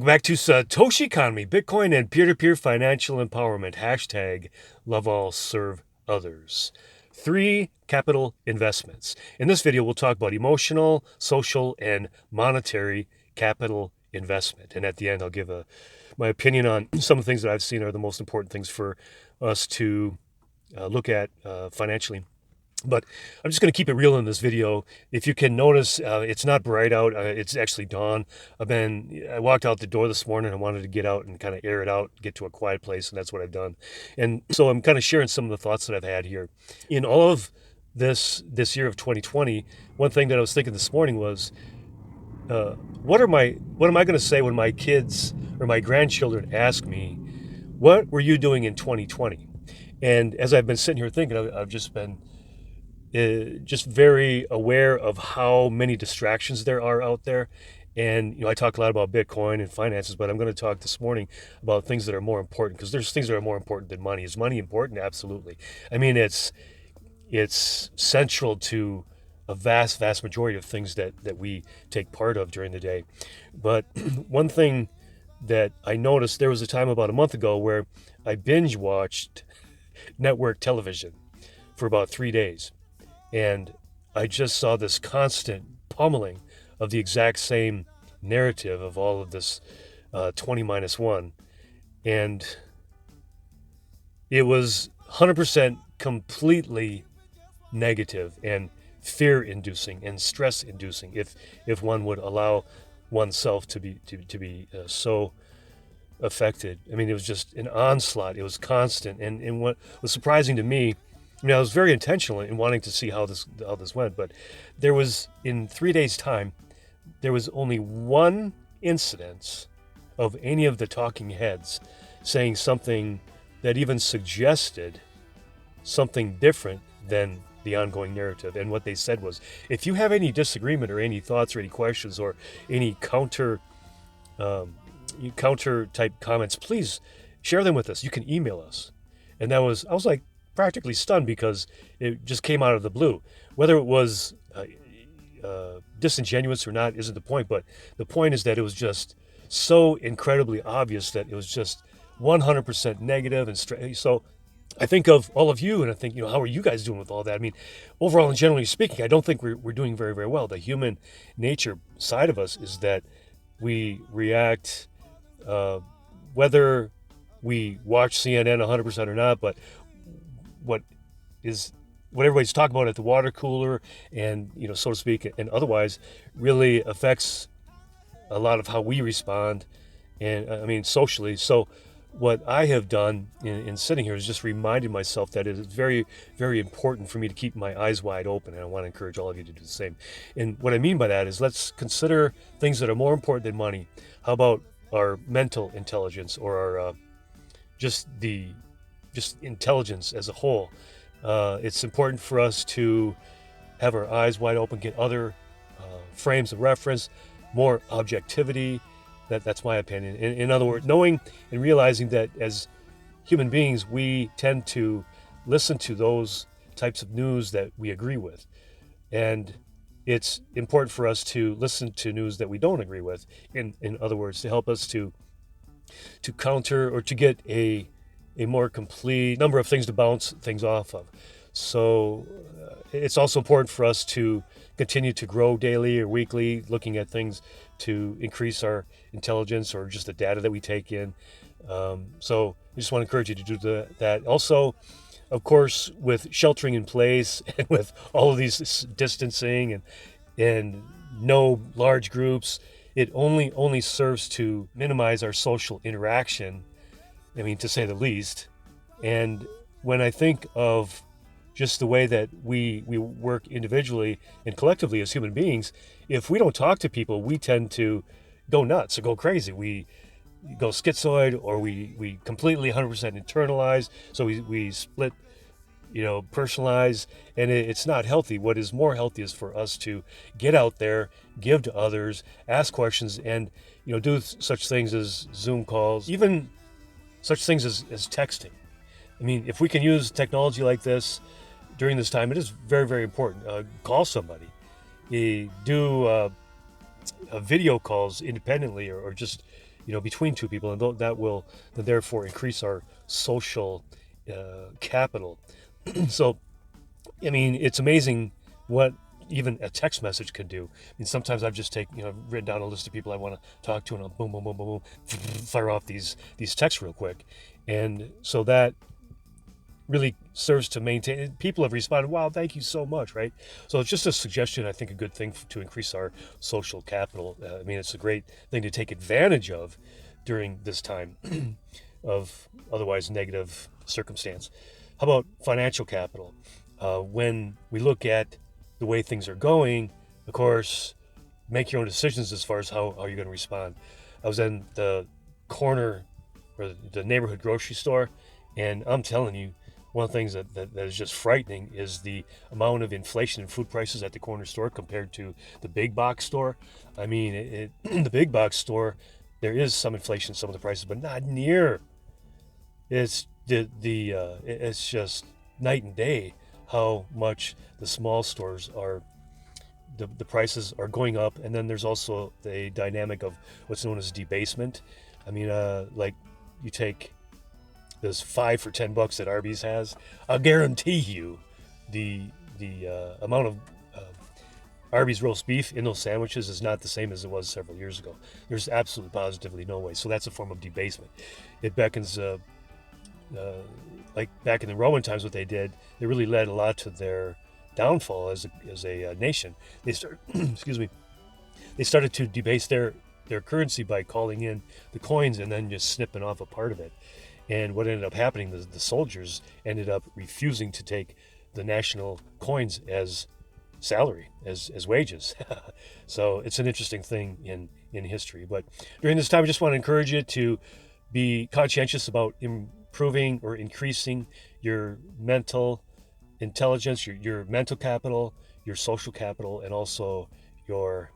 back to SatoshiConomy, Bitcoin and peer-to-peer financial empowerment. Hashtag love all, serve others. 3 capital investments. In this video, we'll talk about emotional, social, and monetary capital investment. And at the end, I'll give my opinion on some of the things that I've seen are the most important things for us to look at financially. But I'm just going to keep it real in this video. If you can notice, it's not bright out. It's actually dawn. I walked out the door this morning. I wanted to get out and kind of air it out, get to a quiet place, and that's what I've done. And so I'm kind of sharing some of the thoughts that I've had here. In all of this year of 2020, one thing that I was thinking this morning was, what am I going to say when my kids or my grandchildren ask me, what were you doing in 2020? And as I've been sitting here thinking, I've just been just very aware of how many distractions there are out there. And, I talk a lot about Bitcoin and finances, but I'm going to talk this morning about things that are more important, because there's things that are more important than money. Is money important? Absolutely. I mean, it's central to a vast majority of things that we take part of during the day. But one thing that I noticed, there was a time about a month ago where I binge watched network television for about 3 days. And I just saw this constant pummeling of the exact same narrative of all of this 20 minus 1. And it was 100% completely negative and fear-inducing and stress-inducing if one would allow oneself to be so affected. I mean, it was just an onslaught. It was constant. And what was surprising to me, I was very intentional in wanting to see how this went, but there was, in 3 days' time, there was only one incidence of any of the talking heads saying something that even suggested something different than the ongoing narrative. And what they said was, if you have any disagreement or any thoughts or any questions or any counter type comments, please share them with us. You can email us. And I was like, practically stunned, because it just came out of the blue. Whether it was disingenuous or not isn't the point, but the point is that it was just so incredibly obvious that it was just 100% negative and so I think of all of you, and I think, how are you guys doing with all that? I mean, overall and generally speaking, I don't think we're doing very, very well. The human nature side of us is that we react, whether we watch CNN 100% or not, but what everybody's talking about at the water cooler and, so to speak, and otherwise, really affects a lot of how we respond, and I mean, socially. So what I have done in sitting here is just reminded myself that it is very, very important for me to keep my eyes wide open, and I want to encourage all of you to do the same. And what I mean by that is, let's consider things that are more important than money. How about our mental intelligence, or our just intelligence as a whole? It's important for us to have our eyes wide open, get other frames of reference, more objectivity. That's my opinion. In other words, knowing and realizing that as human beings, we tend to listen to those types of news that we agree with. And it's important for us to listen to news that we don't agree with. In other words, to help us to counter, or to get a more complete number of things to bounce things off of. So it's also important for us to continue to grow daily or weekly, looking at things to increase our intelligence or just the data that we take in. So I just want to encourage you to do that. Also, of course, with sheltering in place and with all of these distancing and no large groups, it only serves to minimize our social interaction, I mean, to say the least. And when I think of just the way that we work individually and collectively as human beings, if we don't talk to people, we tend to go nuts or go crazy. We go schizoid, or we completely 100% internalize. So we split, personalize, and it's not healthy. What is more healthy is for us to get out there, give to others, ask questions, and do such things as Zoom calls, even such things as texting. I mean, if we can use technology like this during this time, it is very, very important. Call somebody, do video calls independently, or just between two people, and that will therefore increase our social capital. So, I mean, it's amazing what even a text message can do. I mean, sometimes I've just written down a list of people I want to talk to, and I'll boom, boom, boom, boom, boom, fire off these texts real quick, and so that really serves to maintain. People have responded, wow, thank you so much, right? So it's just a suggestion, I think a good thing to increase our social capital. I mean, it's a great thing to take advantage of during this time of otherwise negative circumstance. How about financial capital? When we look at the way things are going, of course, make your own decisions as far as how you're going to respond. I was in the corner or the neighborhood grocery store, and I'm telling you, one of the things that is just frightening is the amount of inflation in food prices at the corner store compared to the big box store. I mean, the big box store, there is some inflation in some of the prices, but not near. It's it's just night and day how much the small stores are. The prices are going up, and then there's also the dynamic of what's known as debasement. I mean, like you take this 5 for $10 that Arby's has, I'll guarantee you the amount of Arby's roast beef in those sandwiches is not the same as it was several years ago. There's absolutely positively no way. So that's a form of debasement. It beckons, like back in the Roman times, what they did, they really led a lot to their downfall as a nation. They excuse me, they started to debase their currency by calling in the coins and then just snipping off a part of it. And what ended up happening, the soldiers ended up refusing to take the national coins as salary, as wages. So it's an interesting thing in history. But during this time, I just want to encourage you to be conscientious about improving or increasing your mental intelligence, your mental capital, your social capital, and also your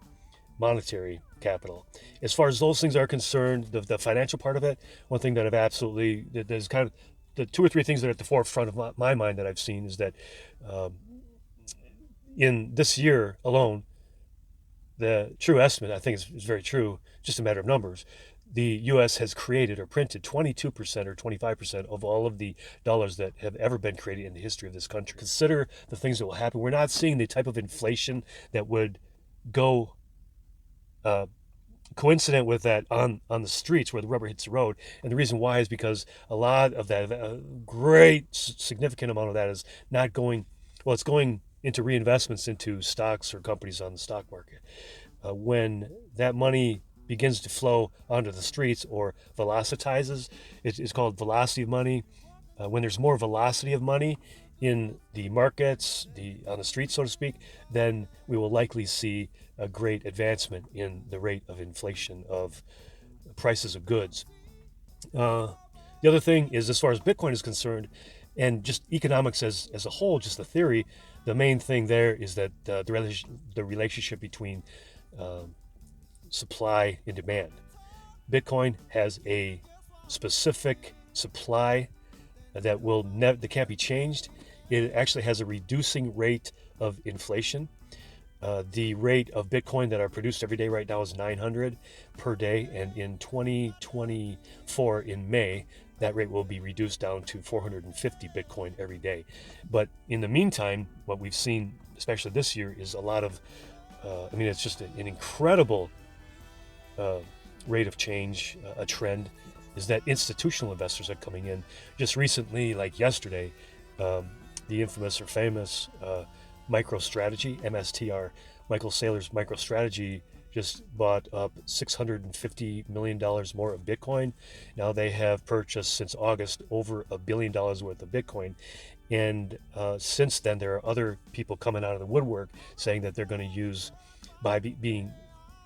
monetary capital. As far as those things are concerned, the financial part of it, one thing that there's kind of the two or three things that are at the forefront of my mind that I've seen is that in this year alone, the true estimate, I think is very true, just a matter of numbers, the U.S. has created or printed 22% or 25% of all of the dollars that have ever been created in the history of this country. Consider the things that will happen. We're not seeing the type of inflation that would go coincident with that on the streets where the rubber hits the road. And the reason why is because a lot of that, a great significant amount of that is not going, well, it's going into reinvestments into stocks or companies on the stock market. When that money begins to flow onto the streets or velocitizes, it's called velocity of money. When there's more velocity of money in the markets, on the streets, so to speak, then we will likely see a great advancement in the rate of inflation of prices of goods. The other thing is, as far as Bitcoin is concerned, and just economics as a whole, just the theory, the main thing there is that the relationship between supply and demand. Bitcoin has a specific supply that can't be changed. It actually has a reducing rate of inflation. The rate of Bitcoin that are produced every day right now is 900 per day, and in 2024 in May, that rate will be reduced down to 450 Bitcoin every day. But in the meantime, what we've seen, especially this year, is a lot of, it's just an incredible rate of change, a trend, is that institutional investors are coming in. Just recently, like yesterday, the infamous or famous MicroStrategy, MSTR, Michael Saylor's MicroStrategy just bought up $650 million more of Bitcoin. Now they have purchased since August over $1 billion worth of Bitcoin. And since then, there are other people coming out of the woodwork saying that they're going to use buying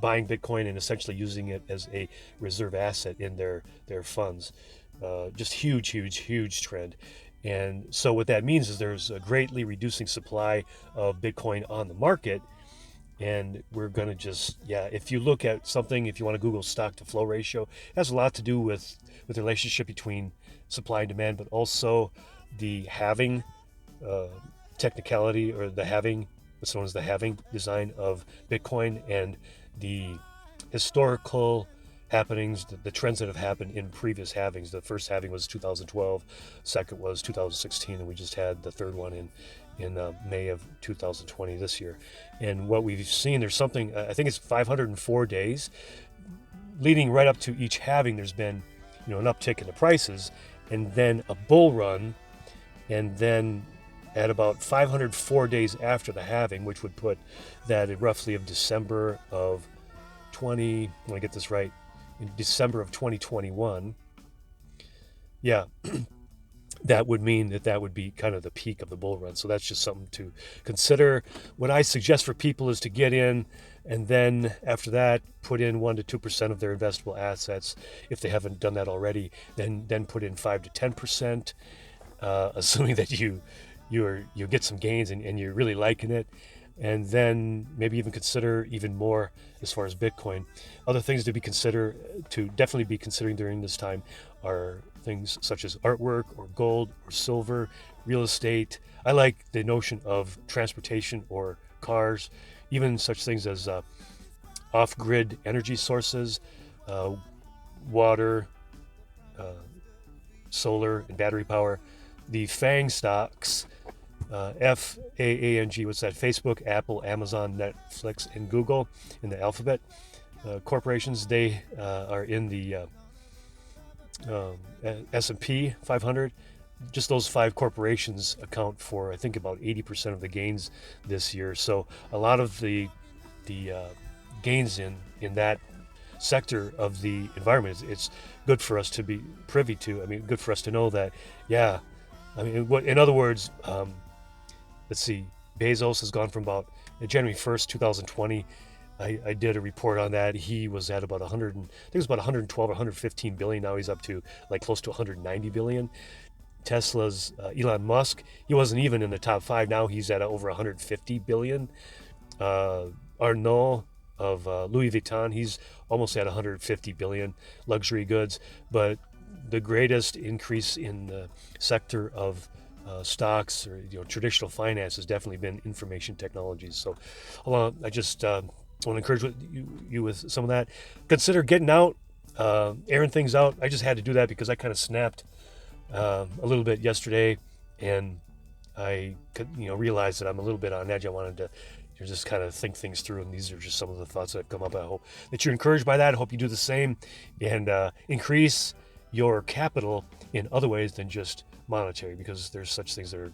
Bitcoin and essentially using it as a reserve asset in their funds. Just huge trend. And so what that means is there's a greatly reducing supply of Bitcoin on the market. And we're going to just, if you look at something, if you want to Google stock to flow ratio, it has a lot to do with the relationship between supply and demand, but also the halving technicality, or the halving, what's known as the halving design of Bitcoin, and the historical happenings, the trends that have happened in previous halvings. The first halving was 2012, second was 2016, and we just had the third one in May of 2020 this year. And what we've seen, there's something, I think it's 504 days leading right up to each halving. There's been, an uptick in the prices, and then a bull run, and then at about 504 days after the halving, which would put that at roughly of December of 20, let me get this right, in December of 2021, yeah, that would mean that would be kind of the peak of the bull run. So that's just something to consider. What I suggest for people is to get in, and then after that, put in 1 to 2% of their investable assets. If they haven't done that already, then put in 5 to 10%, assuming that you get some gains and you're really liking it. And then maybe even consider even more as far as Bitcoin. Other things to definitely be considering during this time are things such as artwork or gold or silver, real estate. I like the notion of transportation or cars, even such things as off-grid energy sources, water, solar, and battery power. The FAANG stocks, FAANG, what's that? Facebook, Apple, Amazon, Netflix, and Google in the alphabet corporations. They are in the S&P 500. Just those 5 corporations account for, I think, about 80% of the gains this year. So a lot of the gains in that sector of the environment, it's good for us to be privy to. I mean, good for us to know that, yeah. I mean, in other words, let's see, Bezos has gone from about January 1st, 2020. I did a report on that. He was at about 100, I think it was about 112 or 115 billion. Now he's up to like close to 190 billion. Tesla's Elon Musk, he wasn't even in the top 5. Now he's at over 150 billion. Arnault of Louis Vuitton, he's almost at 150 billion luxury goods. But the greatest increase in the sector of stocks or traditional finance has definitely been information technologies. So I just want to encourage you with some of that. Consider getting out, airing things out. I just had to do that because I kind of snapped a little bit yesterday, and I could realize that I'm a little bit on edge. I wanted to just kind of think things through, and these are just some of the thoughts that have come up. I hope that you're encouraged by that. I hope you do the same and increase your capital in other ways than just monetary, because there's such things that are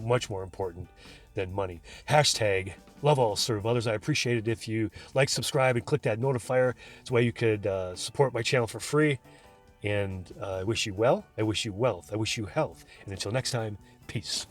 much more important than money. Hashtag love all, serve others. I appreciate it if you like, subscribe, and click that notifier. It's a way you could support my channel for free. And I wish you well, I wish you wealth, I wish you health. And until next time, peace.